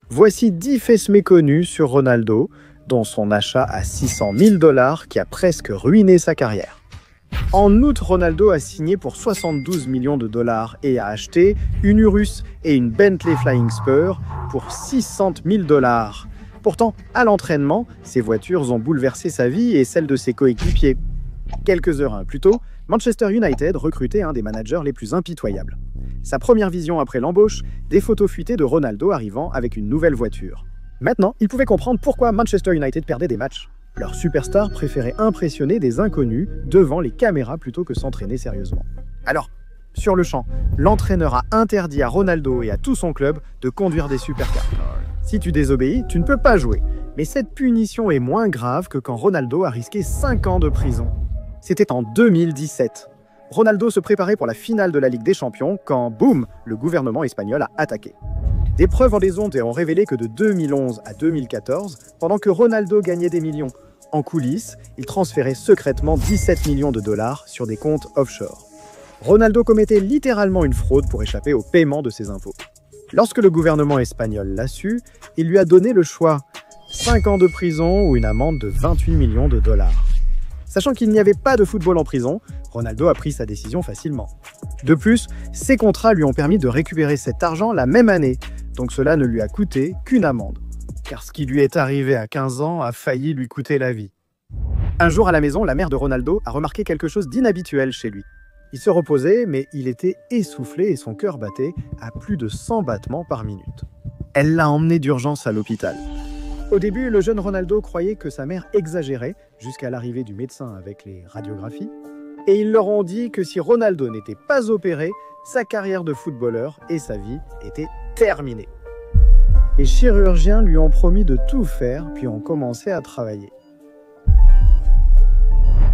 Voici 10 faits méconnus sur Ronaldo, dont son achat à 600 000 $ qui a presque ruiné sa carrière. En août, Ronaldo a signé pour 72 millions de dollars et a acheté une Urus et une Bentley Flying Spur pour 600 000 $. Pourtant, à l'entraînement, ces voitures ont bouleversé sa vie et celle de ses coéquipiers. Quelques heures plus tôt, Manchester United recrutait un des managers les plus impitoyables. Sa première vision après l'embauche, des photos fuitées de Ronaldo arrivant avec une nouvelle voiture. Maintenant, il pouvait comprendre pourquoi Manchester United perdait des matchs. Leur superstar préférait impressionner des inconnus devant les caméras plutôt que s'entraîner sérieusement. Alors, sur le champ, l'entraîneur a interdit à Ronaldo et à tout son club de conduire des supercars. Si tu désobéis, tu ne peux pas jouer. Mais cette punition est moins grave que quand Ronaldo a risqué 5 ans de prison. C'était en 2017. Ronaldo se préparait pour la finale de la Ligue des Champions quand, boum, le gouvernement espagnol a attaqué. Des preuves en des ondes ont révélé que de 2011 à 2014, pendant que Ronaldo gagnait des millions, en coulisses, il transférait secrètement 17 millions de dollars sur des comptes offshore. Ronaldo commettait littéralement une fraude pour échapper au paiement de ses impôts. Lorsque le gouvernement espagnol l'a su, il lui a donné le choix, 5 ans de prison ou une amende de 28 millions de dollars. Sachant qu'il n'y avait pas de football en prison, Ronaldo a pris sa décision facilement. De plus, ses contrats lui ont permis de récupérer cet argent la même année, donc cela ne lui a coûté qu'une amende. Car ce qui lui est arrivé à 15 ans a failli lui coûter la vie. Un jour à la maison, la mère de Ronaldo a remarqué quelque chose d'inhabituel chez lui. Il se reposait, mais il était essoufflé et son cœur battait à plus de 100 battements par minute. Elle l'a emmené d'urgence à l'hôpital. Au début, le jeune Ronaldo croyait que sa mère exagérait jusqu'à l'arrivée du médecin avec les radiographies. Et ils leur ont dit que si Ronaldo n'était pas opéré, sa carrière de footballeur et sa vie étaient terminées. Les chirurgiens lui ont promis de tout faire, puis ont commencé à travailler.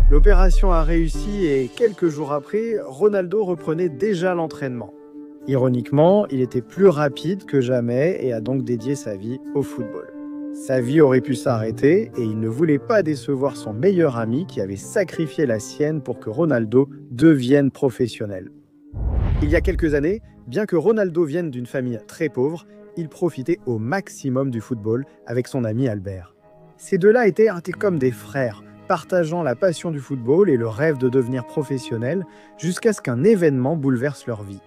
L'opération a réussi et quelques jours après, Ronaldo reprenait déjà l'entraînement. Ironiquement, il était plus rapide que jamais et a donc dédié sa vie au football. Sa vie aurait pu s'arrêter et il ne voulait pas décevoir son meilleur ami qui avait sacrifié la sienne pour que Ronaldo devienne professionnel. Il y a quelques années, bien que Ronaldo vienne d'une famille très pauvre, il profitait au maximum du football avec son ami Albert. Ces deux-là étaient comme des frères, partageant la passion du football et le rêve de devenir professionnel jusqu'à ce qu'un événement bouleverse leur vie.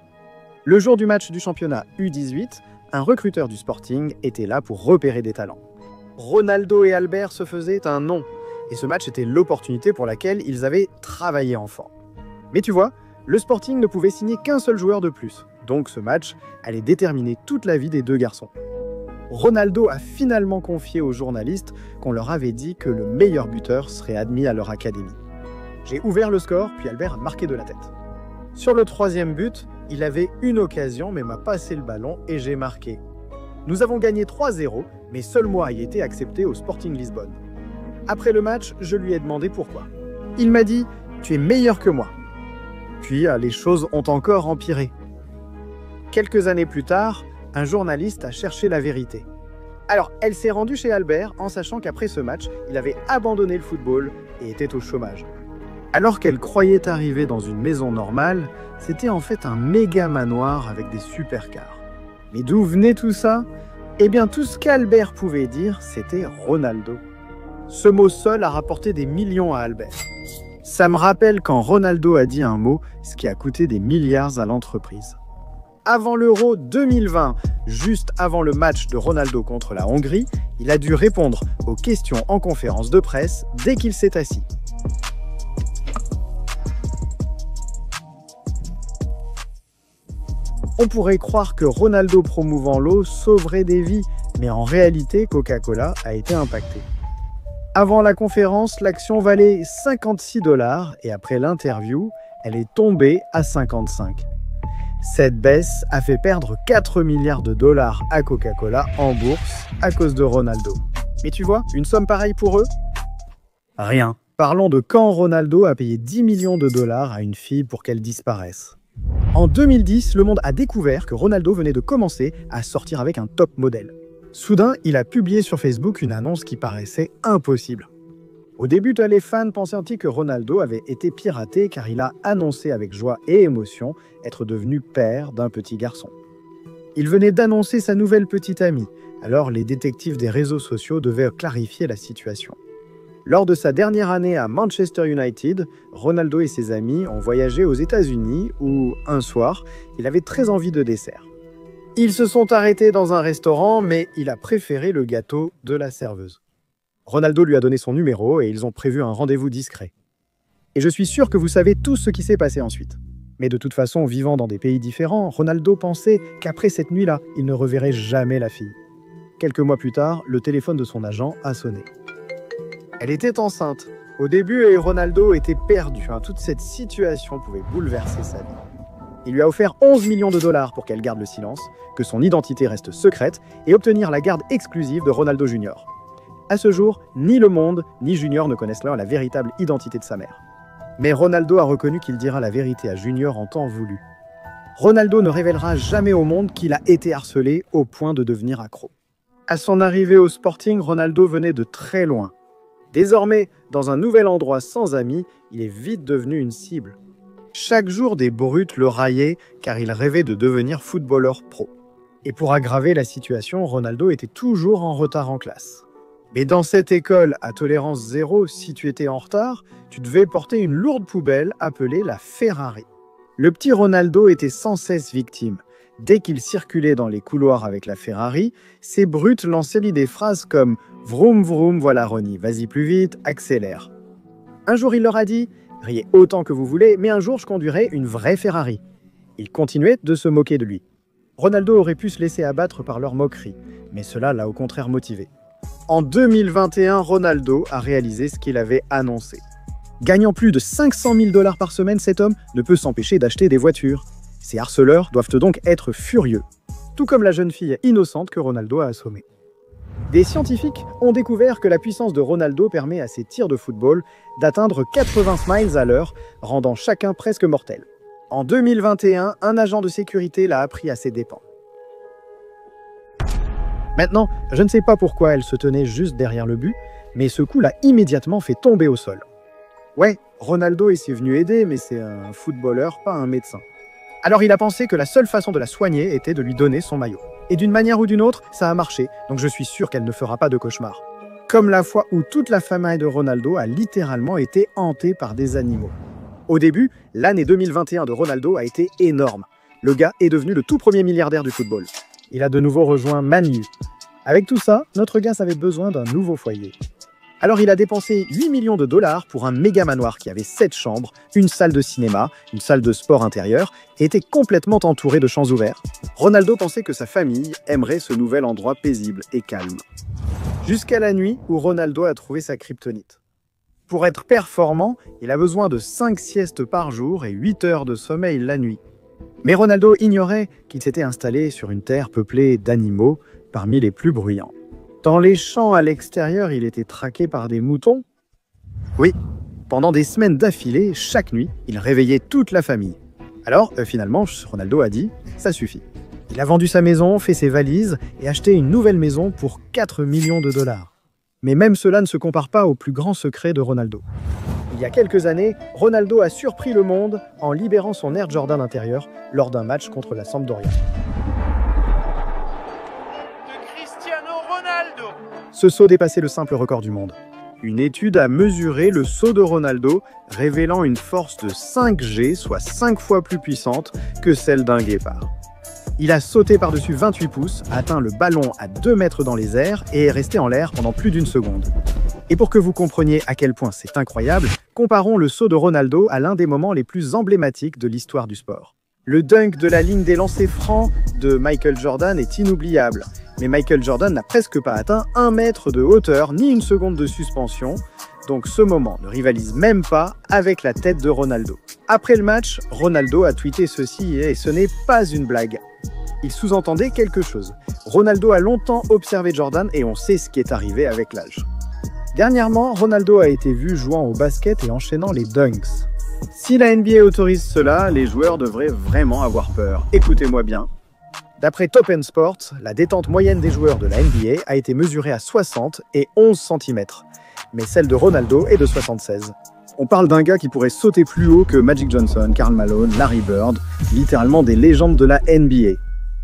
Le jour du match du championnat U18, un recruteur du Sporting était là pour repérer des talents. Ronaldo et Albert se faisaient un nom, et ce match était l'opportunité pour laquelle ils avaient travaillé enfant. Mais tu vois, le Sporting ne pouvait signer qu'un seul joueur de plus, donc ce match allait déterminer toute la vie des deux garçons. Ronaldo a finalement confié aux journalistes qu'on leur avait dit que le meilleur buteur serait admis à leur académie. J'ai ouvert le score, puis Albert a marqué de la tête. Sur le troisième but, il avait une occasion mais m'a passé le ballon et j'ai marqué. Nous avons gagné 3-0, mais seul moi ai été accepté au Sporting Lisbonne. Après le match, je lui ai demandé pourquoi. Il m'a dit « Tu es meilleur que moi ». Puis les choses ont encore empiré. Quelques années plus tard, un journaliste a cherché la vérité. Alors, elle s'est rendue chez Albert en sachant qu'après ce match, il avait abandonné le football et était au chômage. Alors qu'elle croyait arriver dans une maison normale, c'était en fait un méga manoir avec des supercars. Mais d'où venait tout ça? Eh bien, tout ce qu'Albert pouvait dire, c'était Ronaldo. Ce mot seul a rapporté des millions à Albert. Ça me rappelle quand Ronaldo a dit un mot, ce qui a coûté des milliards à l'entreprise. Avant l'Euro 2020, juste avant le match de Ronaldo contre la Hongrie, il a dû répondre aux questions en conférence de presse dès qu'il s'est assis. On pourrait croire que Ronaldo promouvant l'eau sauverait des vies, mais en réalité, Coca-Cola a été impacté. Avant la conférence, l'action valait 56 $ et après l'interview, elle est tombée à 55. Cette baisse a fait perdre 4 milliards de dollars à Coca-Cola en bourse à cause de Ronaldo. Mais tu vois, une somme pareille pour eux? Rien. Parlons de quand Ronaldo a payé 10 millions de dollars à une fille pour qu'elle disparaisse. En 2010, le monde a découvert que Ronaldo venait de commencer à sortir avec un top modèle. Soudain, il a publié sur Facebook une annonce qui paraissait impossible. Au début, les fans pensaient que Ronaldo avait été piraté car il a annoncé avec joie et émotion être devenu père d'un petit garçon. Il venait d'annoncer sa nouvelle petite amie, Alors les détectives des réseaux sociaux devaient clarifier la situation. Lors de sa dernière année à Manchester United, Ronaldo et ses amis ont voyagé aux États-Unis où, un soir, il avait très envie de dessert. Ils se sont arrêtés dans un restaurant, mais il a préféré le gâteau de la serveuse. Ronaldo lui a donné son numéro et ils ont prévu un rendez-vous discret. Et je suis sûr que vous savez tout ce qui s'est passé ensuite. Mais de toute façon, vivant dans des pays différents, Ronaldo pensait qu'après cette nuit-là, il ne reverrait jamais la fille. Quelques mois plus tard, le téléphone de son agent a sonné. Elle était enceinte. Au début, Ronaldo était perdu. Toute cette situation pouvait bouleverser sa vie. Il lui a offert 11 millions de dollars pour qu'elle garde le silence, que son identité reste secrète et obtenir la garde exclusive de Ronaldo Jr. À ce jour, ni le monde, ni Junior ne connaissent la véritable identité de sa mère. Mais Ronaldo a reconnu qu'il dira la vérité à Junior en temps voulu. Ronaldo ne révélera jamais au monde qu'il a été harcelé au point de devenir accro. À son arrivée au Sporting, Ronaldo venait de très loin. Désormais, dans un nouvel endroit sans amis, il est vite devenu une cible. Chaque jour, des brutes le raillaient car il rêvait de devenir footballeur pro. Et pour aggraver la situation, Ronaldo était toujours en retard en classe. Mais dans cette école à tolérance zéro, si tu étais en retard, tu devais porter une lourde poubelle appelée la Ferrari. Le petit Ronaldo était sans cesse victime. Dès qu'il circulait dans les couloirs avec la Ferrari, ces brutes lançaient lui des phrases comme « Vroom vroom, voilà Ronnie, vas-y plus vite, accélère ». Un jour, il leur a dit « Riez autant que vous voulez, mais un jour, je conduirai une vraie Ferrari ». Ils continuaient de se moquer de lui. Ronaldo aurait pu se laisser abattre par leurs moqueries, mais cela l'a au contraire motivé. En 2021, Ronaldo a réalisé ce qu'il avait annoncé. Gagnant plus de 500 000 $ par semaine, cet homme ne peut s'empêcher d'acheter des voitures. Ces harceleurs doivent donc être furieux, tout comme la jeune fille innocente que Ronaldo a assommée. Des scientifiques ont découvert que la puissance de Ronaldo permet à ses tirs de football d'atteindre 80 miles à l'heure, rendant chacun presque mortel. En 2021, un agent de sécurité l'a appris à ses dépens. Maintenant, je ne sais pas pourquoi elle se tenait juste derrière le but, mais ce coup l'a immédiatement fait tomber au sol. Ouais, Ronaldo est venu aider, mais c'est un footballeur, pas un médecin. Alors il a pensé que la seule façon de la soigner était de lui donner son maillot. Et d'une manière ou d'une autre, ça a marché, donc je suis sûr qu'elle ne fera pas de cauchemar. Comme la fois où toute la famille de Ronaldo a littéralement été hantée par des animaux. Au début, l'année 2021 de Ronaldo a été énorme. Le gars est devenu le tout premier milliardaire du football. Il a de nouveau rejoint Man U. Avec tout ça, notre gars avait besoin d'un nouveau foyer. Alors il a dépensé 8 millions de dollars pour un méga manoir qui avait 7 chambres, une salle de cinéma, une salle de sport intérieure et était complètement entouré de champs ouverts. Ronaldo pensait que sa famille aimerait ce nouvel endroit paisible et calme. Jusqu'à la nuit où Ronaldo a trouvé sa kryptonite. Pour être performant, il a besoin de 5 siestes par jour et 8 heures de sommeil la nuit. Mais Ronaldo ignorait qu'il s'était installé sur une terre peuplée d'animaux parmi les plus bruyants. Dans les champs à l'extérieur, il était traqué par des moutons. Oui, pendant des semaines d'affilée, chaque nuit, il réveillait toute la famille. Alors, finalement, Ronaldo a dit « ça suffit ». Il a vendu sa maison, fait ses valises et acheté une nouvelle maison pour 4 millions de dollars. Mais même cela ne se compare pas au plus grand secret de Ronaldo. Il y a quelques années, Ronaldo a surpris le monde en libérant son Air Jordan intérieur lors d'un match contre la Sampdoria. Ce saut dépassait le simple record du monde. Une étude a mesuré le saut de Ronaldo, révélant une force de 5G, soit 5 fois plus puissante que celle d'un guépard. Il a sauté par-dessus 28 pouces, atteint le ballon à 2 mètres dans les airs et est resté en l'air pendant plus d'une seconde. Et pour que vous compreniez à quel point c'est incroyable, comparons le saut de Ronaldo à l'un des moments les plus emblématiques de l'histoire du sport. Le dunk de la ligne des lancers francs de Michael Jordan est inoubliable. Mais Michael Jordan n'a presque pas atteint 1 mètre de hauteur ni une seconde de suspension, donc ce moment ne rivalise même pas avec la tête de Ronaldo. Après le match, Ronaldo a tweeté ceci et ce n'est pas une blague. Il sous-entendait quelque chose. Ronaldo a longtemps observé Jordan et on sait ce qui est arrivé avec l'âge. Dernièrement, Ronaldo a été vu jouant au basket et enchaînant les dunks. Si la NBA autorise cela, les joueurs devraient vraiment avoir peur. Écoutez-moi bien. D'après Top End Sports, la détente moyenne des joueurs de la NBA a été mesurée à 60 et 11 cm, mais celle de Ronaldo est de 76. On parle d'un gars qui pourrait sauter plus haut que Magic Johnson, Karl Malone, Larry Bird, littéralement des légendes de la NBA.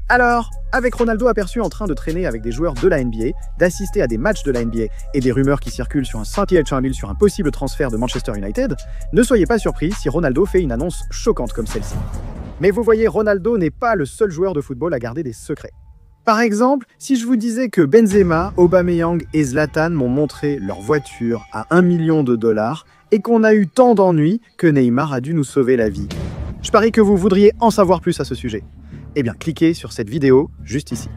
Alors, Avec Ronaldo aperçu en train de traîner avec des joueurs de la NBA, d'assister à des matchs de la NBA et des rumeurs qui circulent sur un Saint-Pierre sur un possible transfert de Manchester United, ne soyez pas surpris si Ronaldo fait une annonce choquante comme celle-ci. Mais vous voyez, Ronaldo n'est pas le seul joueur de football à garder des secrets. Par exemple, si je vous disais que Benzema, Aubameyang et Zlatan m'ont montré leur voiture à 1 million de dollars et qu'on a eu tant d'ennuis que Neymar a dû nous sauver la vie. Je parie que vous voudriez en savoir plus à ce sujet. Eh bien, cliquez sur cette vidéo juste ici.